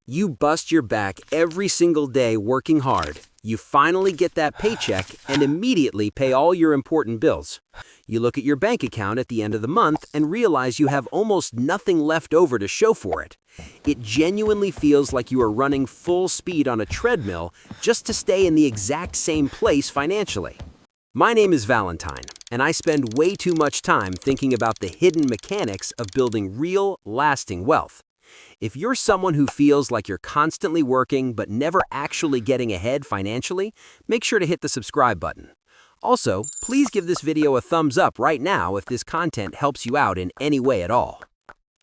You bust your back every single day working hard. You finally get that paycheck and immediately pay all your important bills. You look at your bank account at the end of the month and realize you have almost nothing left over to show for it. It genuinely feels like you are running full speed on a treadmill just to stay in the exact same place financially. My name is Valentine, and I spend way too much time thinking about the hidden mechanics of building real, lasting wealth. If you're someone who feels like you're constantly working but never actually getting ahead financially, make sure to hit the subscribe button. Also, please give this video a thumbs up right now if this content helps you out in any way at all.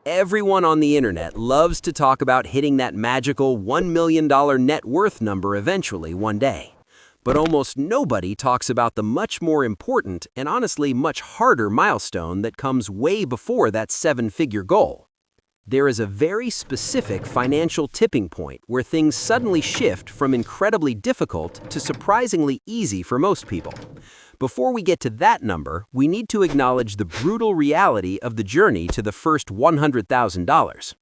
Everyone on the internet loves to talk about hitting that magical $1 million net worth number eventually one day. But almost nobody talks about the much more important and honestly much harder milestone that comes way before that seven-figure goal. There is a very specific financial tipping point where things suddenly shift from incredibly difficult to surprisingly easy for most people. Before we get to that number, we need to acknowledge the brutal reality of the journey to the first $100,000.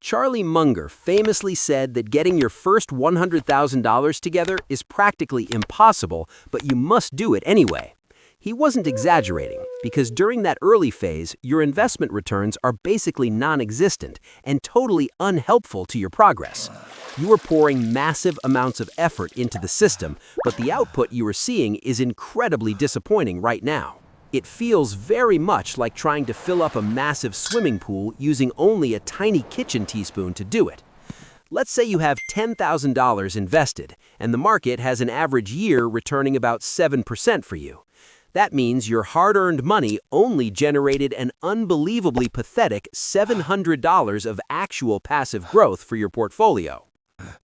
Charlie Munger famously said that getting your first $100,000 together is practically impossible, but you must do it anyway. He wasn't exaggerating, because during that early phase, your investment returns are basically non-existent and totally unhelpful to your progress. You are pouring massive amounts of effort into the system, but the output you are seeing is incredibly disappointing right now. It feels very much like trying to fill up a massive swimming pool using only a tiny kitchen teaspoon to do it. Let's say you have $10,000 invested, and the market has an average year returning about 7% for you. That means your hard-earned money only generated an unbelievably pathetic $700 of actual passive growth for your portfolio.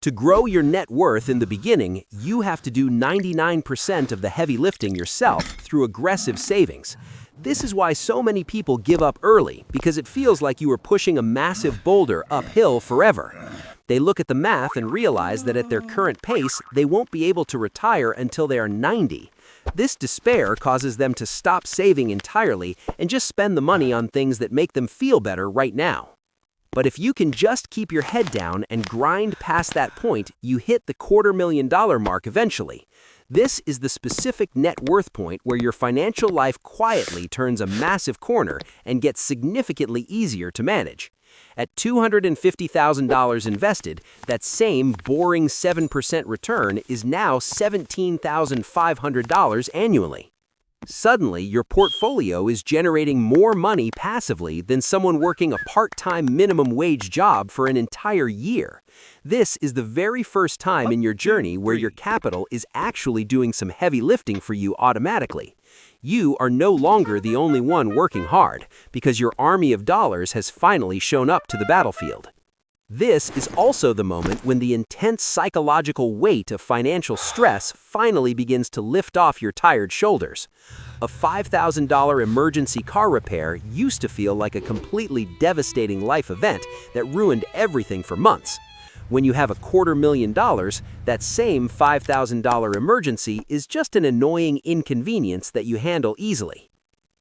To grow your net worth in the beginning, you have to do 99% of the heavy lifting yourself through aggressive savings. This is why so many people give up early, because it feels like you are pushing a massive boulder uphill forever. They look at the math and realize that at their current pace, they won't be able to retire until they are 90. This despair causes them to stop saving entirely and just spend the money on things that make them feel better right now. But if you can just keep your head down and grind past that point, you hit the $250,000 mark eventually. This is the specific net worth point where your financial life quietly turns a massive corner and gets significantly easier to manage. At $250,000 invested, that same boring 7% return is now $17,500 annually. Suddenly, your portfolio is generating more money passively than someone working a part-time minimum wage job for an entire year. This is the very first time in your journey where your capital is actually doing some heavy lifting for you automatically. You are no longer the only one working hard, because your army of dollars has finally shown up to the battlefield. This is also the moment when the intense psychological weight of financial stress finally begins to lift off your tired shoulders. A $5,000 emergency car repair used to feel like a completely devastating life event that ruined everything for months. When you have $250,000, that same $5,000 emergency is just an annoying inconvenience that you handle easily.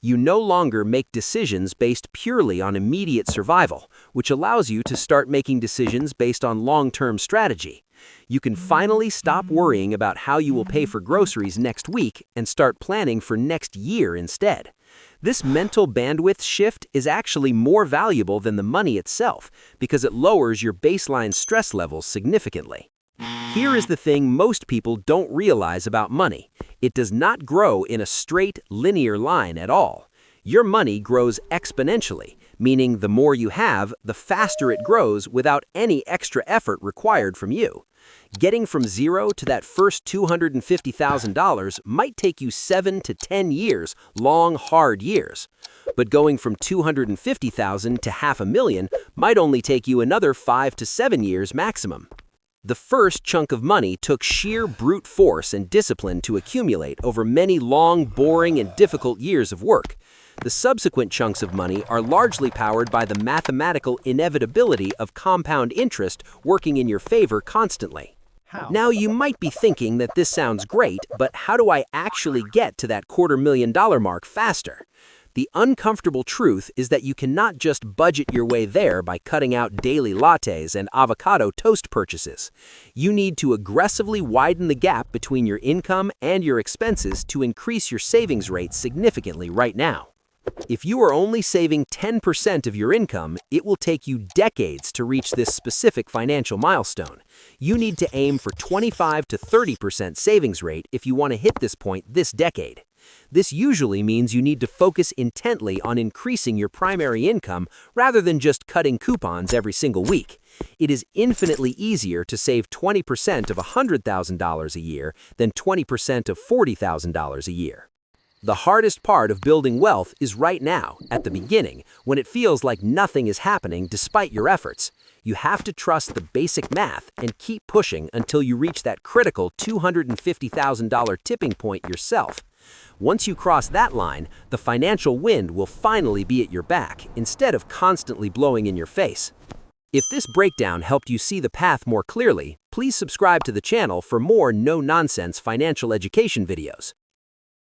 You no longer make decisions based purely on immediate survival, which allows you to start making decisions based on long-term strategy. You can finally stop worrying about how you will pay for groceries next week and start planning for next year instead. This mental bandwidth shift is actually more valuable than the money itself because it lowers your baseline stress levels significantly. Here is the thing most people don't realize about money. It does not grow in a straight, linear line at all. Your money grows exponentially, meaning the more you have, the faster it grows without any extra effort required from you. Getting from zero to that first $250,000 might take you 7 to 10 years, long, hard years. But going from $250,000 to $500,000 might only take you another 5 to 7 years maximum. The first chunk of money took sheer brute force and discipline to accumulate over many long, boring, and difficult years of work. The subsequent chunks of money are largely powered by the mathematical inevitability of compound interest working in your favor constantly. Now, you might be thinking that this sounds great, but how do I actually get to that $250,000 mark faster? The uncomfortable truth is that you cannot just budget your way there by cutting out daily lattes and avocado toast purchases. You need to aggressively widen the gap between your income and your expenses to increase your savings rate significantly right now. If you are only saving 10% of your income, it will take you decades to reach this specific financial milestone. You need to aim for 25 to 30% savings rate if you want to hit this point this decade. This usually means you need to focus intently on increasing your primary income rather than just cutting coupons every single week. It is infinitely easier to save 20% of $100,000 a year than 20% of $40,000 a year. The hardest part of building wealth is right now, at the beginning, when it feels like nothing is happening despite your efforts. You have to trust the basic math and keep pushing until you reach that critical $250,000 tipping point yourself. Once you cross that line, the financial wind will finally be at your back instead of constantly blowing in your face. If this breakdown helped you see the path more clearly, please subscribe to the channel for more no-nonsense financial education videos.